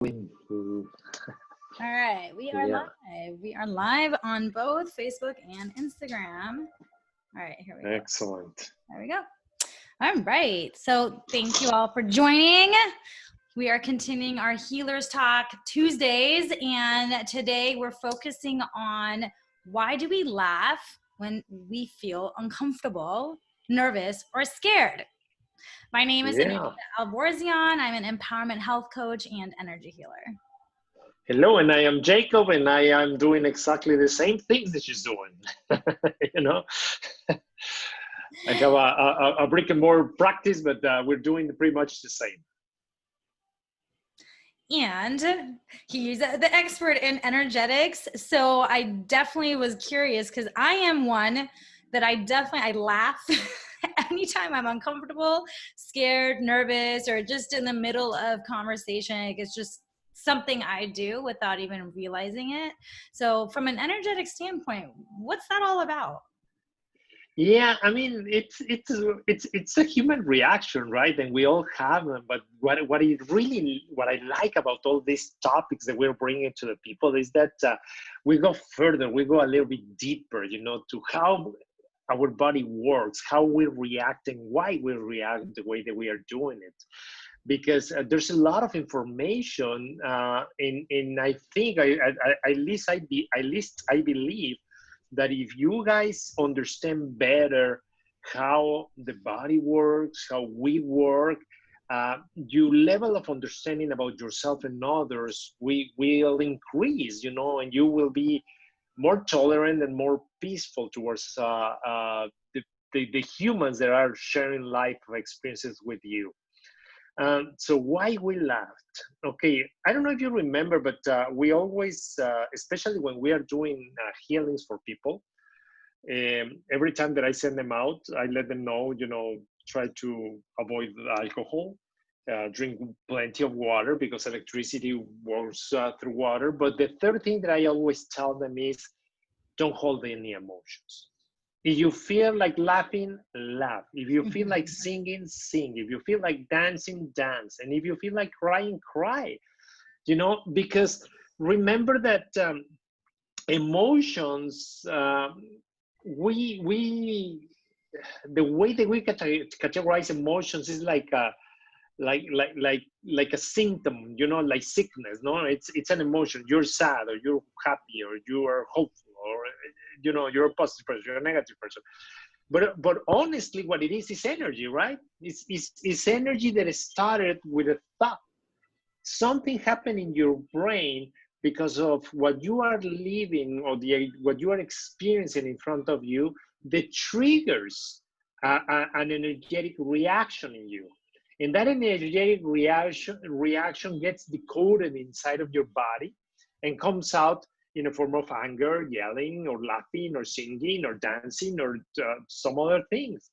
All right, we are Yeah. live. We are live on both Facebook and Instagram. All right, here we go. Excellent. There we go. All right. So thank you all for joining. We are continuing our Healers Talk Tuesdays, and today we're focusing on why do we laugh when we feel uncomfortable, nervous, or scared. My name is Anuschka. I'm an empowerment health coach and energy healer. Hello, and I am Jacob, and I am doing exactly the same things that she's doing. You know, I have a brick and mortar practice, but we're doing pretty much the same. And he's the expert in energetics. So I definitely was curious because I am one that I laugh anytime I'm uncomfortable, scared, nervous, or just in the middle of conversation. It's just something I do without even realizing it. So from an energetic standpoint, what's that all about? Yeah, I mean, it's a human reaction, right? And we all have them. But what I like about all these topics that we're bringing to the people is that we go further, we go a little bit deeper, to how our body works, how we react, and why we react the way that we are doing it. Because there's a lot of information, and I think at least I believe that if you guys understand better how the body works, how we work, your level of understanding about yourself and others will increase, and you will be more tolerant and more peaceful towards the humans that are sharing life experiences with you. So why we laughed? Okay, I don't know if you remember, but we always, especially when we are doing healings for people, every time that I send them out, I let them know, try to avoid alcohol, drink plenty of water because electricity works through water. But the third thing that I always tell them is don't hold any emotions. If you feel like laughing, laugh. If you feel like singing, sing. If you feel like dancing, dance. And if you feel like crying, cry. Because remember that emotions, the way that we categorize emotions is like a symptom, like sickness. No, it's an emotion. You're sad, or you're happy, or you are hopeful, or you're a positive person, you're a negative person. But honestly, what it is energy, right? It's energy that started with a thought. Something happened in your brain because of what you are living, or what you are experiencing in front of you, that triggers an energetic reaction in you. And that energetic reaction gets decoded inside of your body and comes out in a form of anger, yelling, or laughing, or singing, or dancing, or some other things.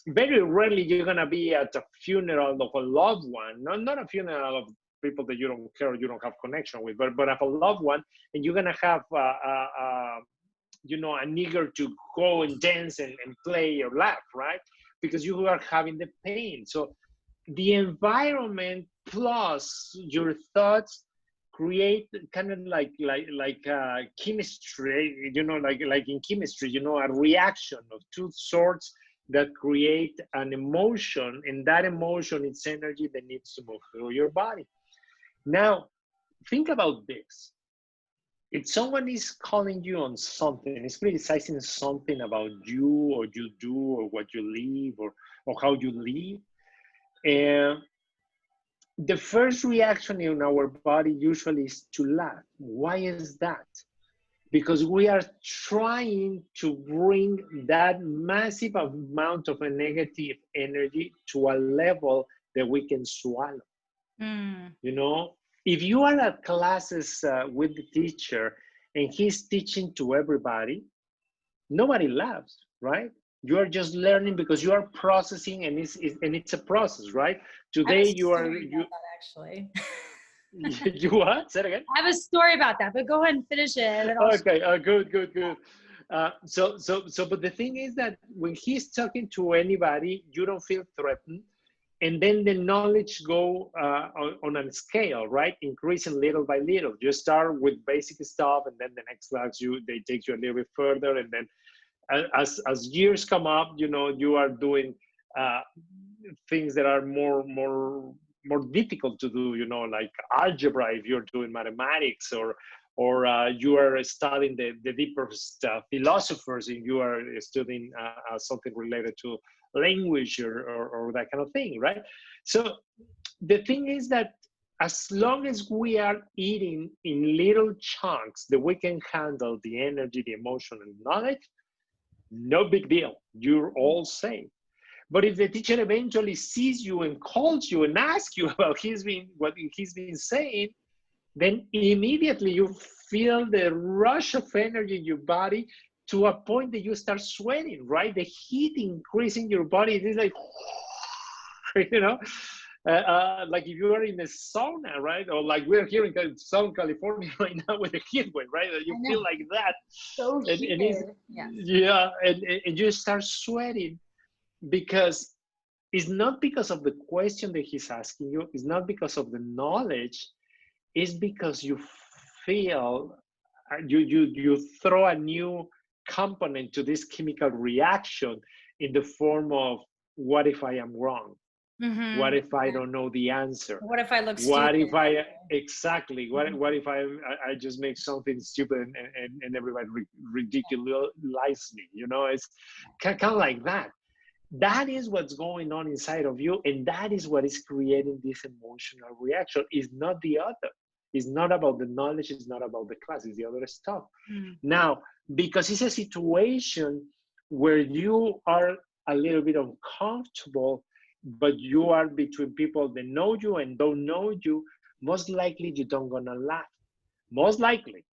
Very rarely you're going to be at a funeral of a loved one, not a funeral of people that you don't care or you don't have connection with, but of a loved one, and you're going to have an eager to go and dance and play or laugh, right? Because you are having the pain. So the environment plus your thoughts create kind of like chemistry, like in chemistry, a reaction of two sorts that create an emotion, and that emotion, it's energy that needs to move through your body. Now, think about this. If someone is calling you on something, is criticizing something about you, or you do, or what you live, or how you live, and the first reaction in our body usually is to laugh. Why is that? Because we are trying to bring that massive amount of a negative energy to a level that we can swallow. If you are at classes with the teacher and he's teaching to everybody, nobody laughs, right? You are just learning because you are processing, and it's a process, right? Today you are actually. You what? Say it again. I have a story about that, but go ahead and finish it. Okay. Good. But the thing is that when he's talking to anybody, you don't feel threatened. and then the knowledge go on a scale, right? Increasing little by little. You start with basic stuff, and then the next class they take you a little bit further, and then as years come up, you know, you are doing things that are more difficult to do, you know, like algebra if you're doing mathematics, or you are studying the deepest philosophers and you are studying something related to language or that kind of thing, right? So the thing is that as long as we are eating in little chunks that we can handle the energy, the emotion, and knowledge, no big deal. You're all safe. But if the teacher eventually sees you and calls you and asks you about what he's been saying, then immediately you feel the rush of energy in your body to a point that you start sweating, right? The heat increasing your body. It is like, you know, like if you are in a sauna, right? Or like we're here in Southern California right now with the heat wave, right? You feel like that. So humid. Yeah, and you start sweating because it's not because of the question that he's asking you, it's not because of the knowledge, it's because you feel you throw a new component to this chemical reaction in the form of, what if I am wrong? Mm-hmm. What if I don't know the answer? What if I look stupid? What if I exactly? What if I just make something stupid and everybody ridiculizes me? You know, it's kind of like that. That is what's going on inside of you, and that is what is creating this emotional reaction. It's not the other. It's not about the knowledge. It's not about the class. It's the other stuff. Now, because it's a situation where you are a little bit uncomfortable, but you are between people that know you and don't know you, most likely you don't gonna laugh. Most likely,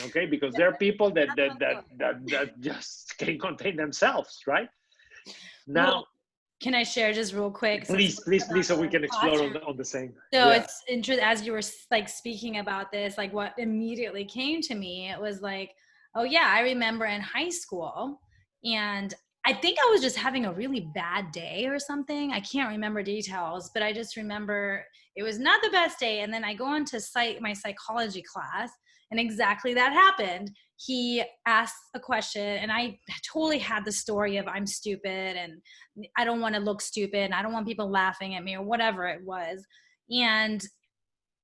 okay? Because there are people that just can't contain themselves, right? Now, well, can I share just real quick? Please, so we can explore on the same. So it's interesting, as you were like speaking about this, like what immediately came to me, it was like, oh yeah, I remember in high school, and I think I was just having a really bad day or something. I can't remember details, but I just remember it was not the best day. And then I go into my psychology class, and exactly that happened. He asked a question, and I totally had the story of I'm stupid and I don't want to look stupid and I don't want people laughing at me or whatever it was. And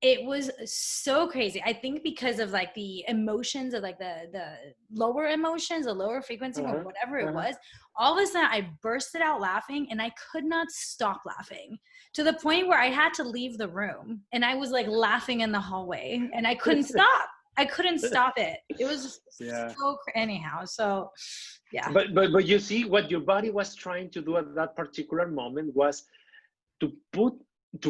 it was so crazy. I think because of like the emotions of like the lower emotions, the lower frequency, or whatever it was, all of a sudden I bursted out laughing, and I could not stop laughing, to the point where I had to leave the room, and I was like laughing in the hallway, and I couldn't stop. I couldn't stop it. It was so anyhow. So yeah. But you see, what your body was trying to do at that particular moment was to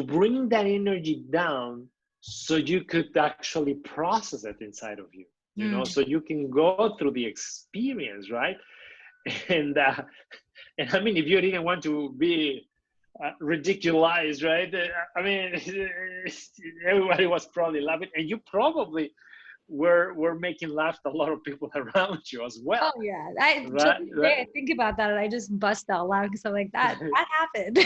bring that energy down, so you could actually process it inside of you. You know, so you can go through the experience, right? And I mean, if you didn't want to be ridiculized, right? I mean, everybody was probably laughing, and you probably were making laugh a lot of people around you as well. Oh yeah, I think about that and I just bust out laughing because I'm like, that happened.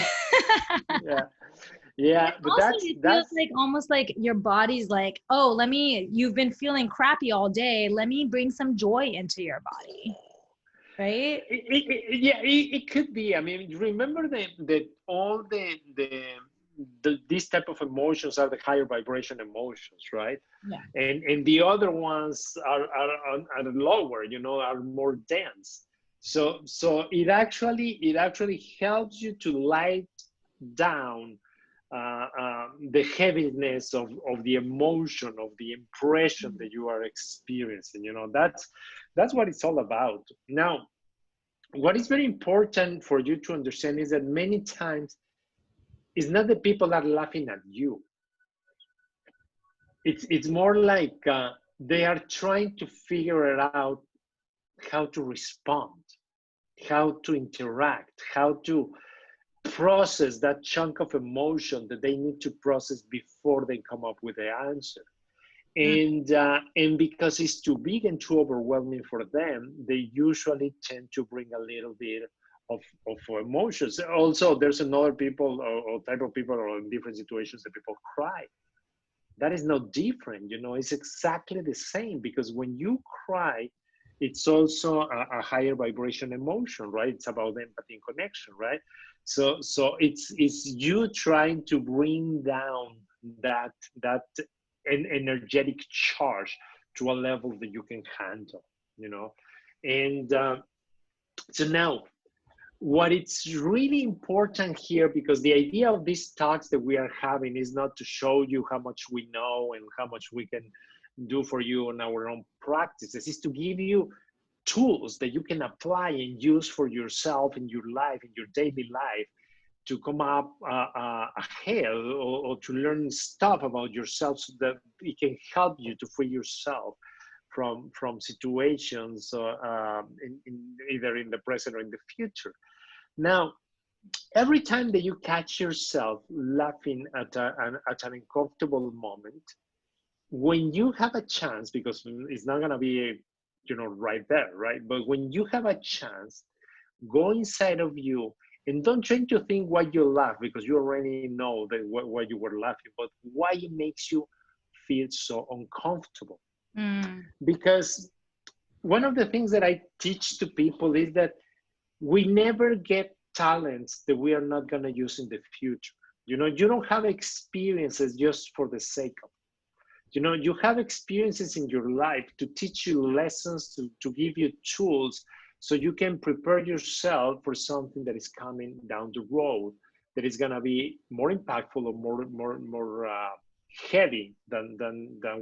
Yeah, but also, it feels like almost like your body's like, oh, you've been feeling crappy all day, let me bring some joy into your body, right? It could be. I mean, remember that all these type of emotions are the higher vibration emotions, right? Yeah. And the other ones are lower, you know, are more dense. So it actually helps you to light down the heaviness of the emotion, of the impression that you are experiencing. You know, that's what it's all about. Now, what is very important for you to understand is that many times it's not the people that are laughing at you. It's more like they are trying to figure it out, how to respond, how to interact, how to process that chunk of emotion that they need to process before they come up with the answer. And because it's too big and too overwhelming for them, they usually tend to bring a little bit of emotions. Also, there's another people or type of people or in different situations that people cry. That is not different, it's exactly the same, because when you cry, it's also a higher vibration emotion, right? It's about empathy and connection, right? So it's you trying to bring down that an energetic charge to a level that you can handle, and so now what it's really important here, because the idea of these talks that we are having is not to show you how much we know and how much we can do for you on our own practices, is to give you tools that you can apply and use for yourself in your life, in your daily life, to come up ahead, or to learn stuff about yourself, so that it can help you to free yourself from situations either in the present or in the future. Now, every time that you catch yourself laughing at an uncomfortable moment, when you have a chance, because it's not going to be right there, right? But when you have a chance, go inside of you and don't try to think why you laugh, because you already know that why you were laughing, but why it makes you feel so uncomfortable. Because one of the things that I teach to people is that we never get talents that we are not going to use in the future. You don't have experiences just for the sake of it. You have experiences in your life to teach you lessons, to give you tools, so you can prepare yourself for something that is coming down the road, that is going to be more impactful or more heavy than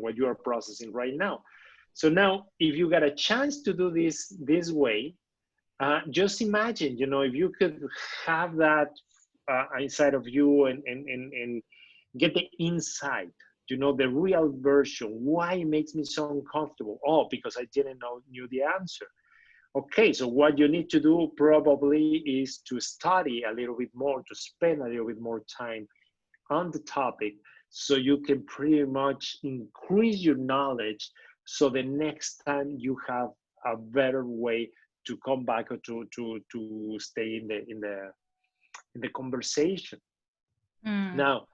what you are processing right now. So now, if you got a chance to do this way, just imagine, if you could have that inside of you, and get the insight, the real version. Why it makes me so uncomfortable? Oh, because I didn't knew the answer. Okay, so what you need to do probably is to study a little bit more, to spend a little bit more time on the topic, so you can pretty much increase your knowledge, so the next time you have a better way to come back, or to stay in the conversation. Now,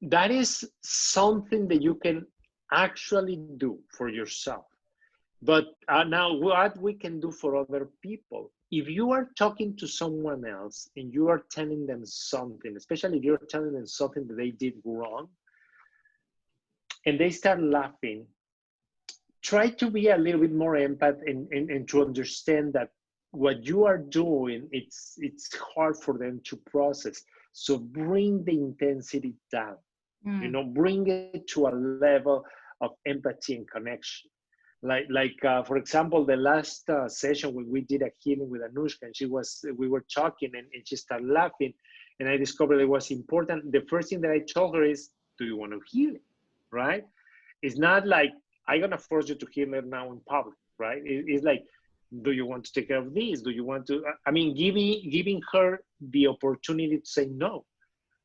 that is something that you can actually do for yourself. But now, what we can do for other people, if you are talking to someone else and you are telling them something, especially if you're telling them something that they did wrong, and they start laughing, try to be a little bit more empath, and to understand that what you are doing, it's hard for them to process. So bring the intensity down, bring it to a level of empathy and connection. Like for example, the last session when we did a healing with Anuschka, and we were talking, and she started laughing, and I discovered it was important. The first thing that I told her is, do you want to heal it, right? It's not like, I'm going to force you to heal it now in public, right? It's like, do you want to take care of this? Do you want to, giving her the opportunity to say no,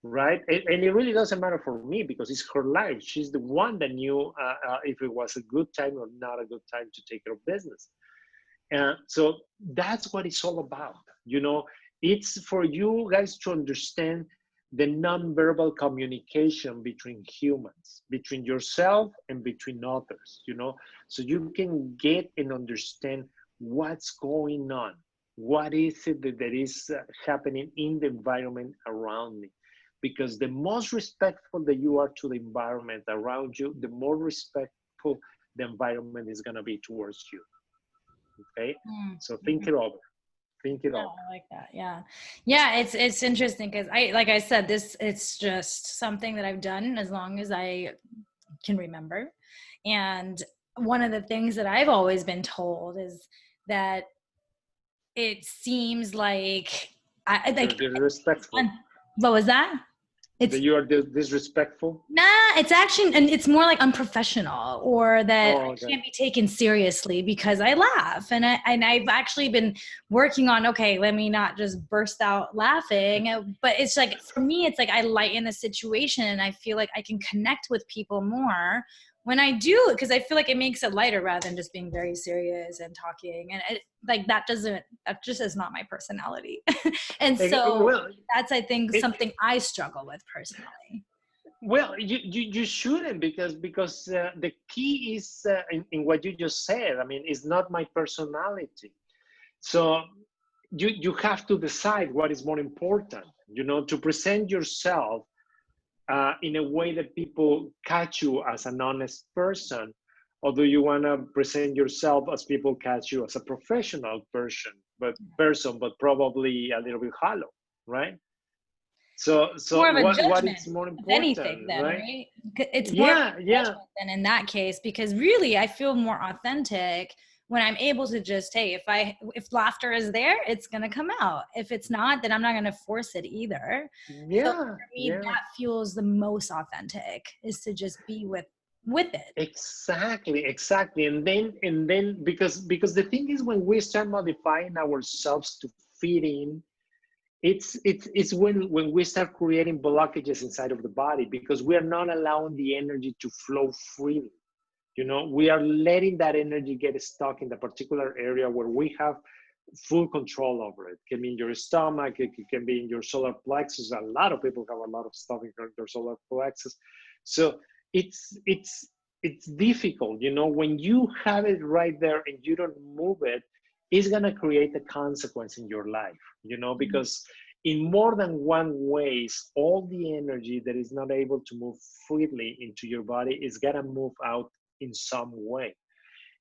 right? And it really doesn't matter for me, because it's her life. She's the one that knew if it was a good time or not a good time to take care of business. So that's what it's all about. It's for you guys to understand the nonverbal communication between humans, between yourself and between others, so you can get and understand what's going on. What is it that is happening in the environment around me? Because the most respectful that you are to the environment around you, the more respectful the environment is going to be towards you. Okay? So think it over. Think it over. I like that. Yeah. It's interesting, because like I said, it's just something that I've done as long as I can remember. And one of the things that I've always been told is that it seems like disrespectful. What was that? That you are disrespectful? Nah, it's actually, and it's more like unprofessional, or that I can't be taken seriously because I laugh. And I've actually been working on, okay, let me not just burst out laughing. But it's like, for me, it's like I lighten the situation, and I feel like I can connect with people more when I do, because I feel like it makes it lighter rather than just being very serious and talking. And that just is not my personality. And so Well, that's, I think, it, something I struggle with personally. well, you shouldn't, because the key is in what you just said. I mean, it's not my personality. So you have to decide what is more important. To present yourself in a way that people catch you as an honest person, or do you want to present yourself as people catch you as a professional but probably a little bit hollow, right? So More of a what judgment, is more if anything, important, then, right? right? It's more of Yeah, a yeah. judgment than in that case, because really I feel more authentic when I'm able to just, hey, if laughter is there, it's gonna come out. If it's not, then I'm not gonna force it either. So Yeah, for me, yeah. that feels the most authentic, is to just be with it. Exactly. And then because the thing is, when we start modifying ourselves to fit in, it's when we start creating blockages inside of the body, because we are not allowing the energy to flow freely. We are letting that energy get stuck in the particular area where we have full control over it. It can be in your stomach, it can be in your solar plexus. A lot of people have a lot of stuff in their solar plexus. So it's difficult, when you have it right there and you don't move it. It's going to create a consequence in your life, because in more than one ways, all the energy that is not able to move freely into your body is going to move out in some way.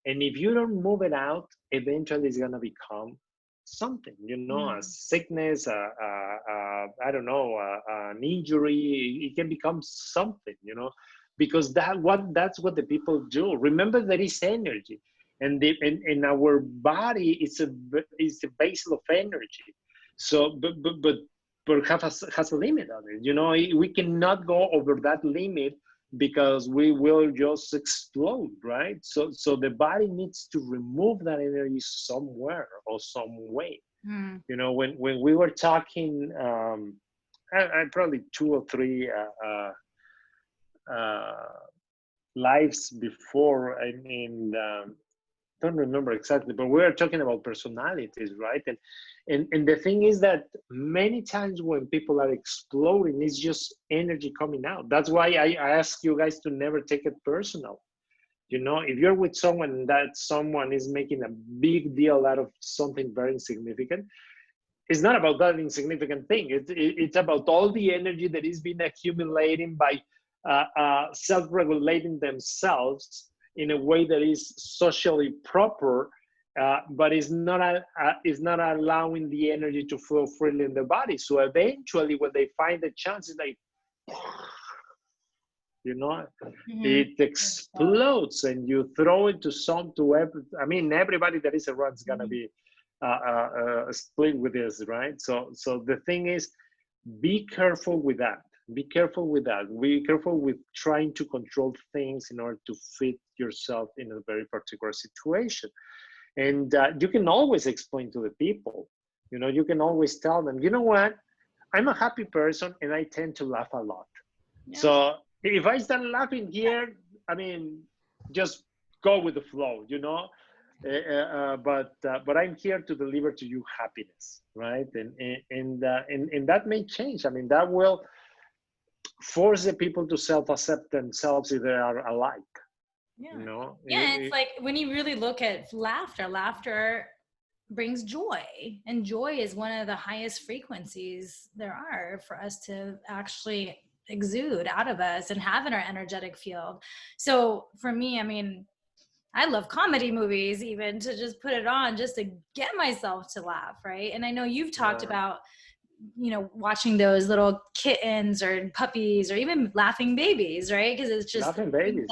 And if you don't move it out, eventually it's going to become something, a sickness, I don't know, an injury. It can become something, because that's what the people do. Remember, there is energy, and our body is a vessel of energy. So, but has a limit on it. We cannot go over that limit, because we will just explode, right? So the body needs to remove that energy somewhere or some way. When we were talking, I probably 2 or 3 lives before. I mean, don't remember exactly, but we were talking about personalities, right? And the thing is that many times when people are exploding, it's just energy coming out. That's why I ask you guys to never take it personal. If you're with someone and that someone is making a big deal out of something very insignificant, it's not about that insignificant thing. It's about all the energy that is being accumulating by self-regulating themselves in a way that is socially proper, but is not allowing the energy to flow freely in the body. So eventually, when they find the chance, it's like, it explodes, and you throw it everybody that is around is gonna be split with this, right? So the thing is, be careful with that. Be careful with that. Be careful with trying to control things in order to fit yourself in a very particular situation. And you can always explain to the people, you can always tell them, you know what, I'm a happy person and I tend to laugh a lot. Yeah. So if I start laughing here, just go with the flow, but I'm here to deliver to you happiness, right? And that may change. That will force the people to self-accept themselves if they are alike. It's like, when you really look at laughter brings joy, and joy is one of the highest frequencies there are for us to actually exude out of us and have in our energetic field. So for me, I love comedy movies, even to just put it on just to get myself to laugh, right? And I know you've talked about, watching those little kittens or puppies or even laughing babies, right? Because it's just laughing babies,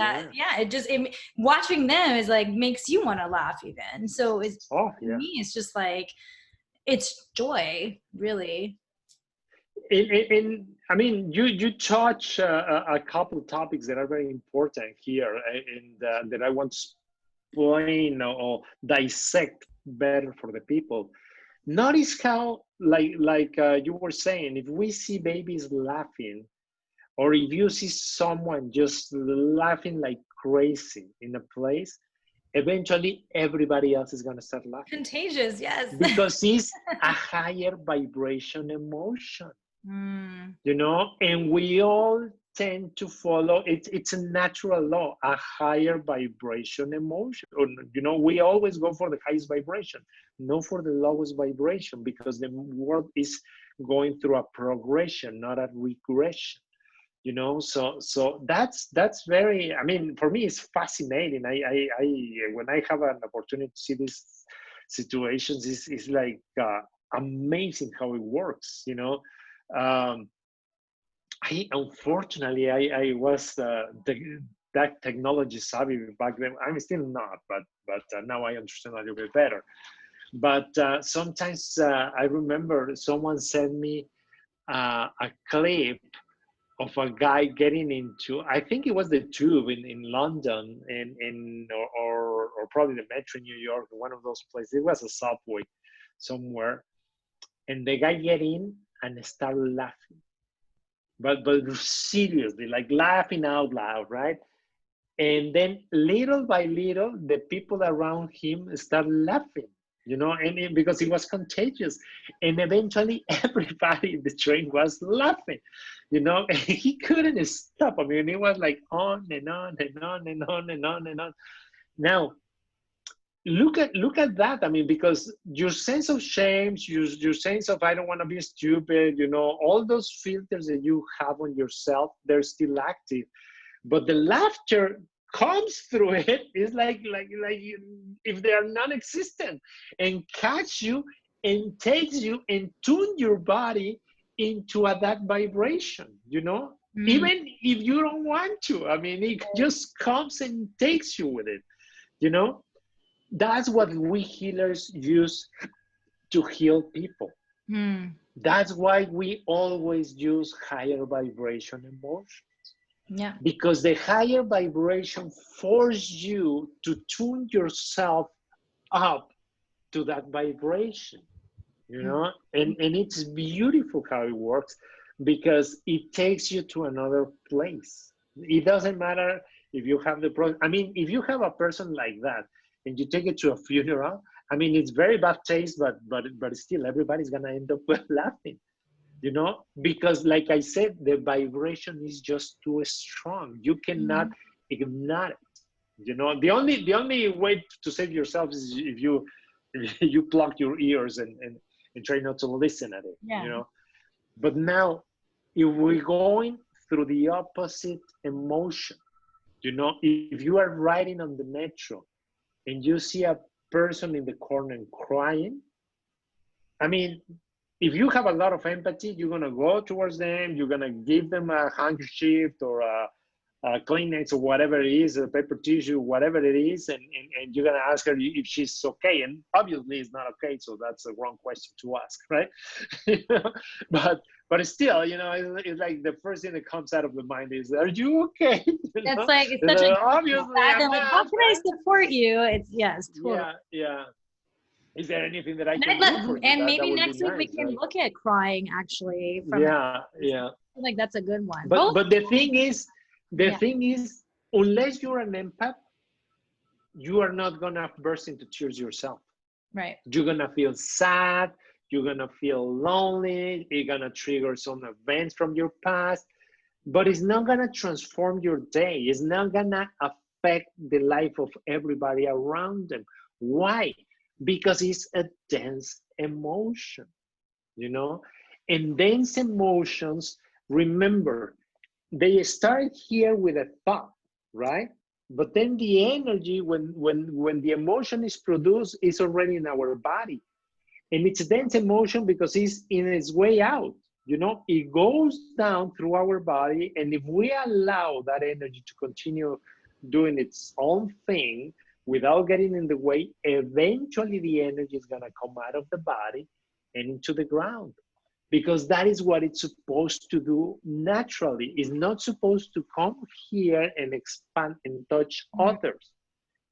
watching them is like, makes you want to laugh even. So for me, it's just like, it's joy, really. You touch a couple of topics that are very important here, and that I want to explain or dissect better for the people. Notice how, like you were saying, if we see babies laughing, or if you see someone just laughing like crazy in a place, eventually everybody else is going to start laughing. Contagious, yes. Because it's a higher vibration emotion, you know, and we all tend to follow it. It's a natural law, a higher vibration emotion. Or, you know, we always go for the highest vibration, not for the lowest vibration, because the world is going through a progression, not a regression. You know, so that's very, I mean, for me it's fascinating. I when I have an opportunity to see these situations, it's like amazing how it works, you know. I unfortunately I was that technology savvy back then. I'm still not, but now I understand a little bit better. But sometimes I remember someone sent me a clip of a guy getting into, I think it was the tube in London, or probably the metro in New York, one of those places. It was a subway somewhere, and the guy get in and start laughing, but seriously, like laughing out loud, right? And then little by little, the people around him start laughing, you know, because it was contagious. And eventually everybody in the train was laughing, you know, and he couldn't stop. I mean, it was like on and on and on and on and on and on. Now, look at that. I mean, because your sense of shame, your sense of I don't want to be stupid, you know, all those filters that you have on yourself, they're still active. But the laughter comes through it is like if they are non-existent, and catch you and takes you and tune your body into that vibration, you know, even if you don't want to. I mean, it just comes and takes you with it, you know. That's what we healers use to heal people. That's why we always use higher vibration emotion. Yeah. Because the higher vibration forces you to tune yourself up to that vibration, you know, and it's beautiful how it works, because it takes you to another place. It doesn't matter if you have I mean, if you have a person like that and you take it to a funeral, I mean, it's very bad taste, but still everybody's gonna end up laughing. You know, because like I said, the vibration is just too strong. You cannot ignore it. You know, the only way to save yourself is if you plug your ears and try not to listen at it. Yeah. You know, but now if we're going through the opposite emotion, you know, if you are riding on the metro and you see a person in the corner crying, I mean, if you have a lot of empathy, you're gonna go towards them. You're gonna give them a handkerchief or a Kleenex or whatever it is, a paper tissue, whatever it is, and you're gonna ask her if she's okay. And obviously, it's not okay, so that's the wrong question to ask, right? but still, you know, it's like the first thing that comes out of the mind is, "Are you okay?" That's like it's such a obviously. I'm like, how can I support you? It's yes, totally. Yeah. Is there anything that I can do for you? And that maybe would next be week nice, we can right? look at crying actually. From Yeah. I feel like that's a good one. But the thing is, unless you're an empath, you are not gonna burst into tears yourself. Right. You're gonna feel sad. You're gonna feel lonely. You're gonna trigger some events from your past, but it's not gonna transform your day. It's not gonna affect the life of everybody around them. Why? Because it's a dense emotion, you know? And dense emotions, remember, they start here with a thought, right? But then the energy, when the emotion is produced, is already in our body. And it's a dense emotion because it's in its way out. You know, it goes down through our body. And if we allow that energy to continue doing its own thing without getting in the way, eventually the energy is going to come out of the body and into the ground, because that is what it's supposed to do naturally. It's not supposed to come here and expand and touch others.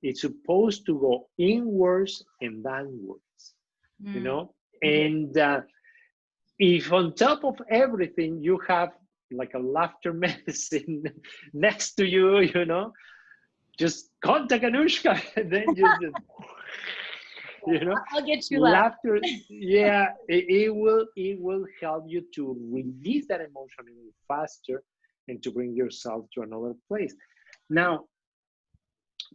It's supposed to go inwards and downwards, you know? And if on top of everything, you have like a laughter medicine next to you, you know, just contact Anuschka, and then just I'll get you left. laughter. Yeah, it will help you to release that emotion even faster and to bring yourself to another place. Now,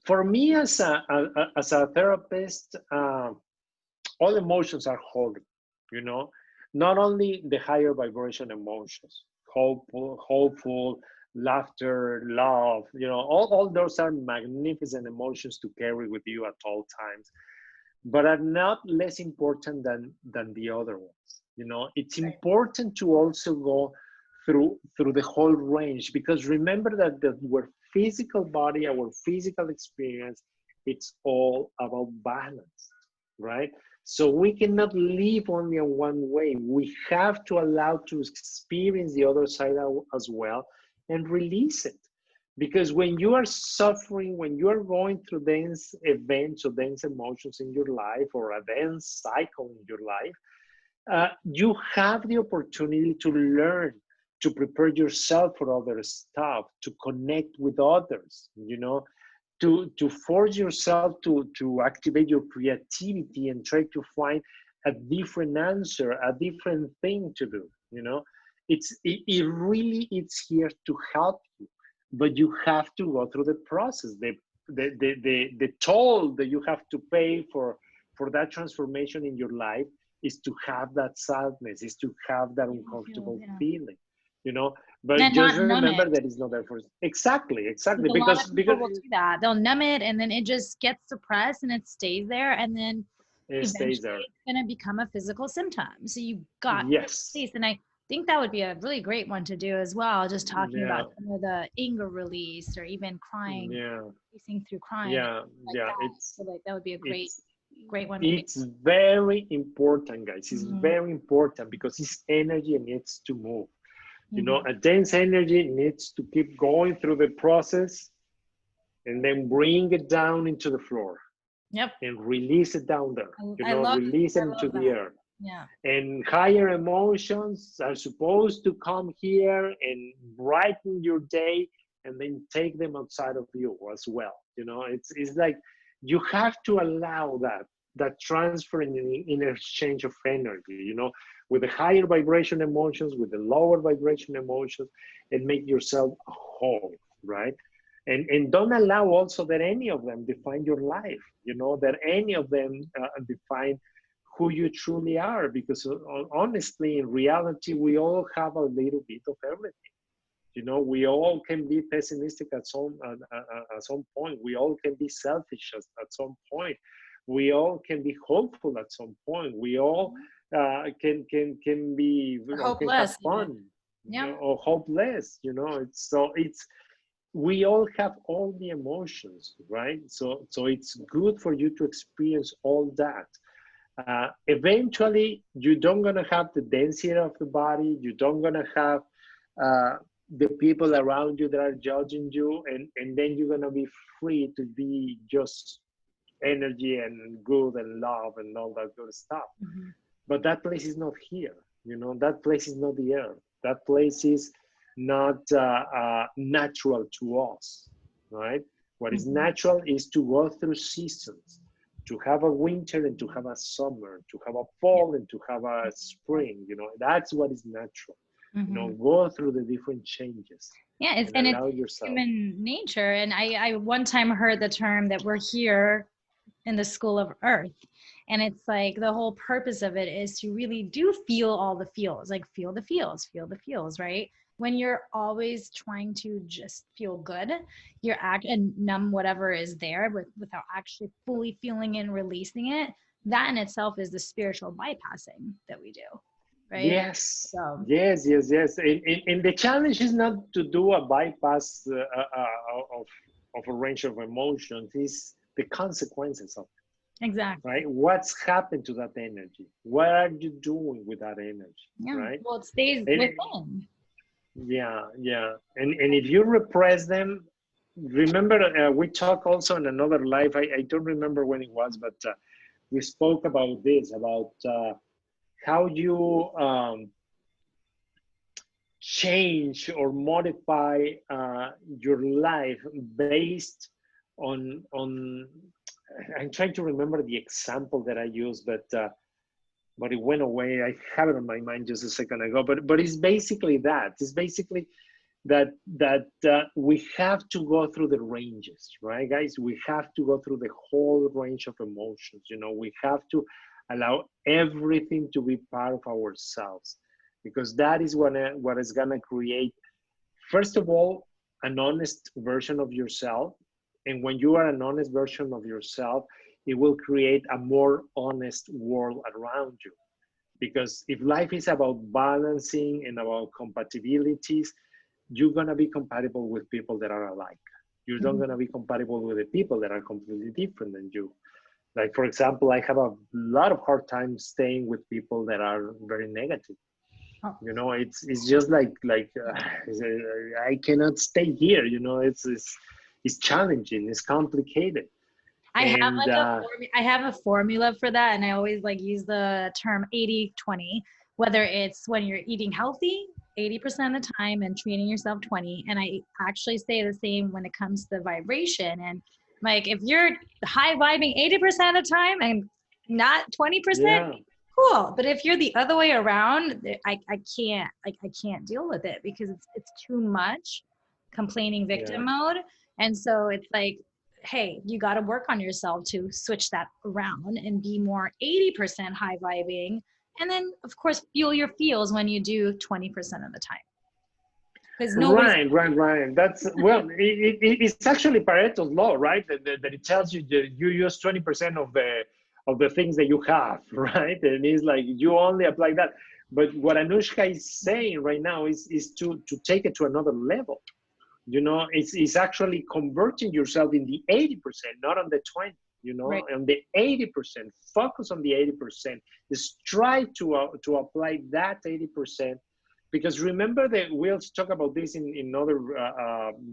for me as a therapist, all emotions are holy, you know, not only the higher vibration emotions, hopeful, laughter, love, all those are magnificent emotions to carry with you at all times, but are not less important than the other ones. It's Right. important to also go through the whole range, because remember that our physical body, our physical experience, it's all about balance, right? So we cannot live only in one way. We have to allow to experience the other side as well, and release it. Because when you are suffering, when you are going through dense events or dense emotions in your life, or a dense cycle in your life, you have the opportunity to learn, to prepare yourself for other stuff, to connect with others, to force yourself to activate your creativity and try to find a different answer, a different thing to do. It really, it's here to help you, but you have to go through the process. The toll that you have to pay for that transformation in your life is to have that sadness, is to have that uncomfortable Yeah. feeling, but And just not numb remember it. that it's not there for exactly A lot because of people will do that. They'll numb it and then it just gets suppressed and it stays there. And then it stays eventually there. it's going to become a physical symptom. So you got to Yes. release. And I think that would be a really great one to do as well. Just talking Yeah. about some of the anger release or even crying, Yeah. releasing through crying, Yeah. like Yeah. that. So like that would be a great, It's great one to make. it's very important, guys. It's Mhm. very important because it's energy and needs to move. Mhm. A dense energy needs to keep going through the process and then bring it down into the floor Yep. and release it down there. I love Release it I into love the that. air. Yeah. And higher emotions are supposed to come here and brighten your day, and then take them outside of you as well. It's like you have to allow that transfer in exchange of energy, with the higher vibration emotions, with the lower vibration emotions, and make yourself whole, right? And don't allow also that any of them define your life, that any of them define who you truly are, because honestly, in reality, we all have a little bit of everything. We all can be pessimistic at some point. We all can be selfish at some point. We all can be hopeful at some point. We all can be, Or or can have hopeless even. fun, Yeah. or hopeless. It's we all have all the emotions, right? So it's good for you to experience all that. Eventually, you don't gonna have the density of the body. You don't gonna have uh, the people around you that are judging you, and then you're gonna be free to be just energy and good and love and all that good stuff. Mhm. But that place is not here. That place is not the earth. That place is not natural to us, right? What is Mhm. natural is to go through seasons, to have a winter and to have a summer, to have a Yeah. fall and to have a spring. That's what is natural. Mhm. Go through the different changes Yeah, and it's allow yourself. human nature. And I one time heard the term that we're here in the school of earth. And it's like the whole purpose of it is to really do feel all the feels, like feel the feels, right? When you're always trying to just feel good, you're and numb whatever is there without actually fully feeling and releasing it. That in itself is the spiritual bypassing that we do, right? Yes, So yes. And the challenge is not to do a bypass of a range of emotions, is the consequences of it, exactly. right? What's happened to that energy? What are you doing with that energy, Yeah. right? Well, it stays And within. yeah. And if you repress them, remember, we talked also in another live, I don't remember when it was, but we spoke about this, about how you change or modify your life based on I'm trying to remember the example that I used, but it went away. I have it on my mind just a second ago. But it's basically that. It's basically that we have to go through the ranges, right, guys? We have to go through the whole range of emotions. You know, we have to allow everything to be part of ourselves, because that is what is gonna create, first of all, an honest version of yourself. And when you are an honest version of yourself, it will create a more honest world around you. Because if life is about balancing and about compatibilities, you're going to be compatible with people that are alike. You're not going to be compatible with the people that are completely different than you. Like, for example, I have a lot of hard time staying with people that are very negative. You know, it's just like I cannot stay here. You know, it's challenging. It's complicated. I have And like I have a formula for that, and I always like use the term 80-20, whether it's when you're eating healthy 80% of the time and treating yourself 20. And I actually say the same when it comes to the vibration. And like, if you're high vibing 80% of the time and not 20%, yeah, cool. But if you're the other way around, I can't deal with it, because it's too much complaining yeah. victim mode. And so it's like, hey, you got to work on yourself to switch that around and be more 80% high vibing. And then, of course, fuel your feels when you do 20% of the time. Because nobody's Right. That's, well, it's actually Pareto's law, right? That it tells you that you use 20% of the things that you have, right? And it's like you only apply that. But what Anuschka is saying right now is to take it to another level. You know, it's actually converting yourself in the 80%, not on the 20. You know, right. on the 80%, focus on the 80%. Strive to apply that 80%. Because remember that we also talk about this in other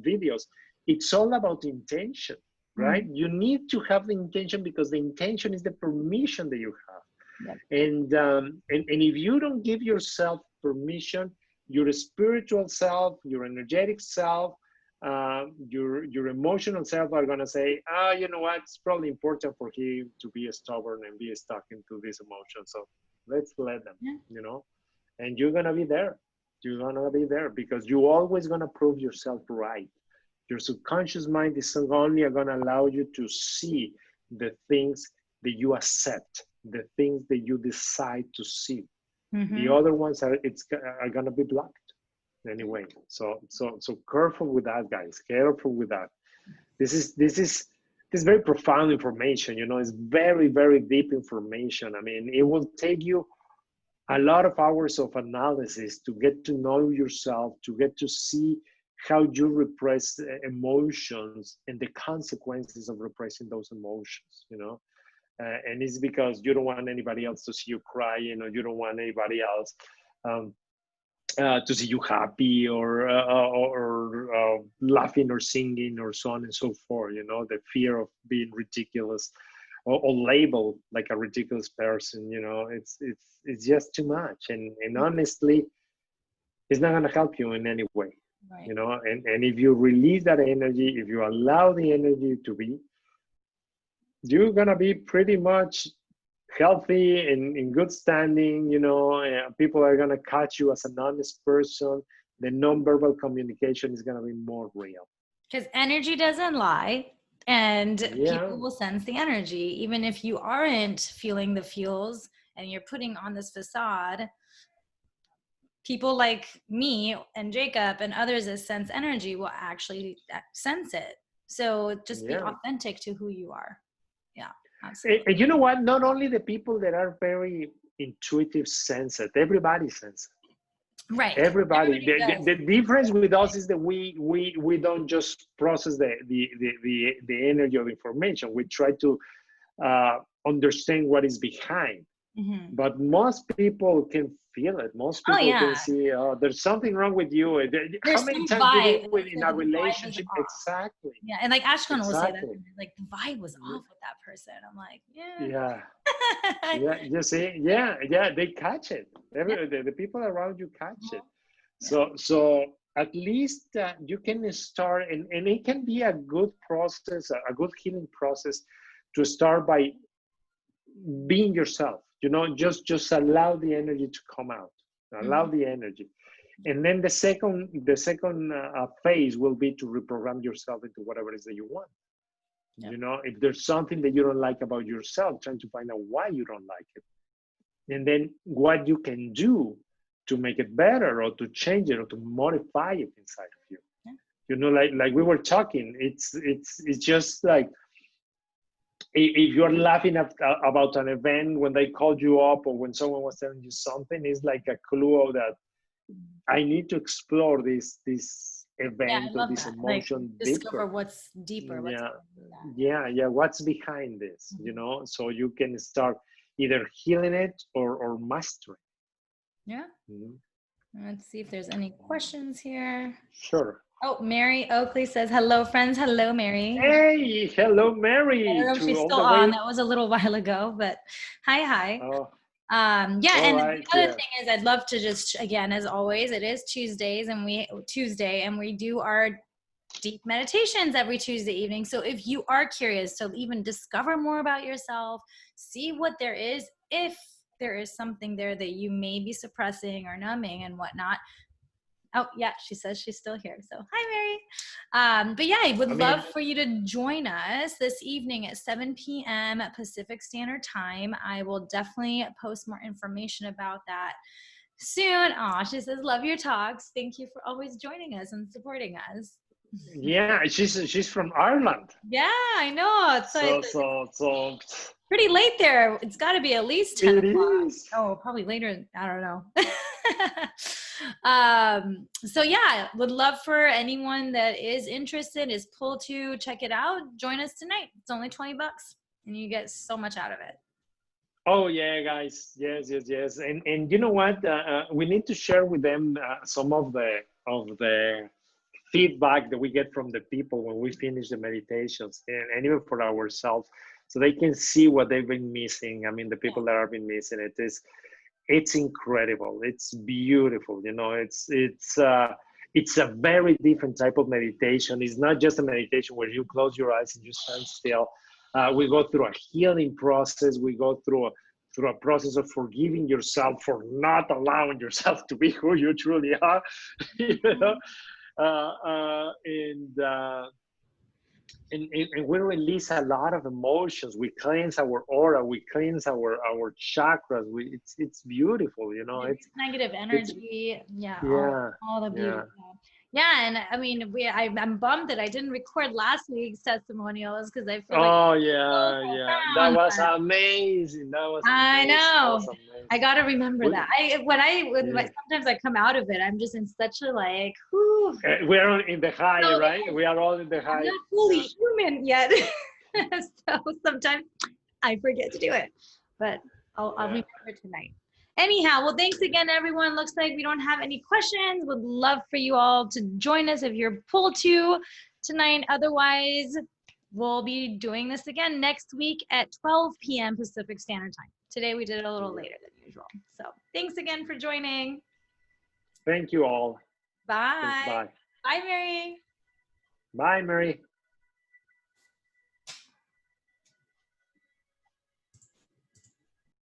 videos. It's all about intention, right? You need to have the intention, because the intention is the permission that you have. Yep. And if you don't give yourself permission, your spiritual self, your energetic self, your emotional self are gonna say, you know what? It's probably important for him to be stubborn and be stuck into this emotion. So let's let them, you know. And you're gonna be there. You're gonna be there because you're always gonna prove yourself right. Your subconscious mind is only gonna allow you to see the things that you accept, the things that you decide to see. The other ones are gonna be blocked anyway. So careful with that, guys. Careful with that. This is very profound information. You know, it's very, very deep information. I mean, it will take you a lot of hours of analysis to get to know yourself, to get to see how you repress emotions and the consequences of repressing those emotions, you know. And it's because you don't want anybody else to see you crying, or you don't want anybody else to see you happy, or laughing or singing, or so on and so forth. You know, the fear of being ridiculous, or labeled like a ridiculous person. You know, it's just too much, and honestly, it's not going to help you in any way. Right. You know, and if you release that energy, if you allow the energy to be, you're going to be pretty much healthy and in good standing. You know, people are going to catch you as an honest person. The nonverbal communication is going to be more real. Because energy doesn't lie, and people will sense the energy. Even if you aren't feeling the feels and you're putting on this facade, people like me and Jacob and others that sense energy will actually sense it. So just be authentic to who you are. Yeah, absolutely. And you know what? Not only the people that are very intuitive sense it, everybody senses it. Right. Everybody. The difference with us is that we don't just process the energy of information. We try to understand what is behind. But most people can feel it. Most people can see, there's something wrong with you. How many times you been with in a relationship? Exactly. Yeah, and like Ashkan will say that, like, the vibe was off with that person. I'm like, yeah, you see, they catch it. The people around you catch it. So at least you can start, and it can be a good process, a good healing process, to start by being yourself. Just allow the energy to come out, allow the energy. And then the second phase will be to reprogram yourself into whatever it is that you want. If there's something that you don't like about yourself, trying to find out why you don't like it, and then what you can do to make it better, or to change it, or to modify it inside of you. Like we were talking, it's just like, if you're laughing about an event when they called you up, or when someone was telling you something, it's like a clue that I need to explore this event or this emotion discover deeper. what's deeper. What's behind this? So you can start either healing it or mastering. Let's see if there's any questions here. Sure. Oh, Mary Oakley says, hello, friends. Hello, Mary. Hey, hello, Mary. I don't know if she's still on. That was a little while ago, but hi. Oh. And the other thing is, I'd love to just, again, as always, it is Tuesday, and we do our deep meditations every Tuesday evening. So if you are curious to even discover more about yourself, see what there is, if there is something there that you may be suppressing or numbing and whatnot. Oh, yeah, she says she's still here. So, hi, Mary. But yeah, I would love for you to join us this evening at 7 p.m. Pacific Standard Time. I will definitely post more information about that soon. Aw, she says, love your talks. Thank you for always joining us and supporting us. Yeah, she's from Ireland. Yeah, I know. So pretty late there. It's got to be at least 10 o'clock. Is. Oh, probably later. I don't know. So yeah, would love for anyone that is interested, is pulled to check it out. Join us tonight. It's only $20 and you get so much out of it. Oh yeah, guys. Yes. And you know what? We need to share with them some of the feedback that we get from the people when we finish the meditations, and even for ourselves, so they can see what they've been missing. The people that have been missing it, it's incredible. It's beautiful. It's a very different type of meditation. It's not just a meditation where you close your eyes and you stand still. We go through a healing process. We go through a process of forgiving yourself for not allowing yourself to be who you truly are. And we release a lot of emotions. We cleanse our aura. We cleanse our chakras. It's beautiful, It's negative energy. All the beauty. Yeah, and I'm bummed that I didn't record last week's testimonials, because I feel that was amazing. I know. I got to remember that. Sometimes I come out of it, I'm just in such a whew. We're in the high, right? We are all in the high. I'm not fully human yet, so sometimes I forget to do it, but I'll remember tonight. Anyhow, well, thanks again, everyone. Looks like we don't have any questions. Would love for you all to join us if you're pulled to tonight. Otherwise, we'll be doing this again next week at 12 p.m. Pacific Standard Time. Today, we did it a little later than usual. So thanks again for joining. Thank you all. Bye. Thanks, bye. Bye, Mary. Bye, Mary.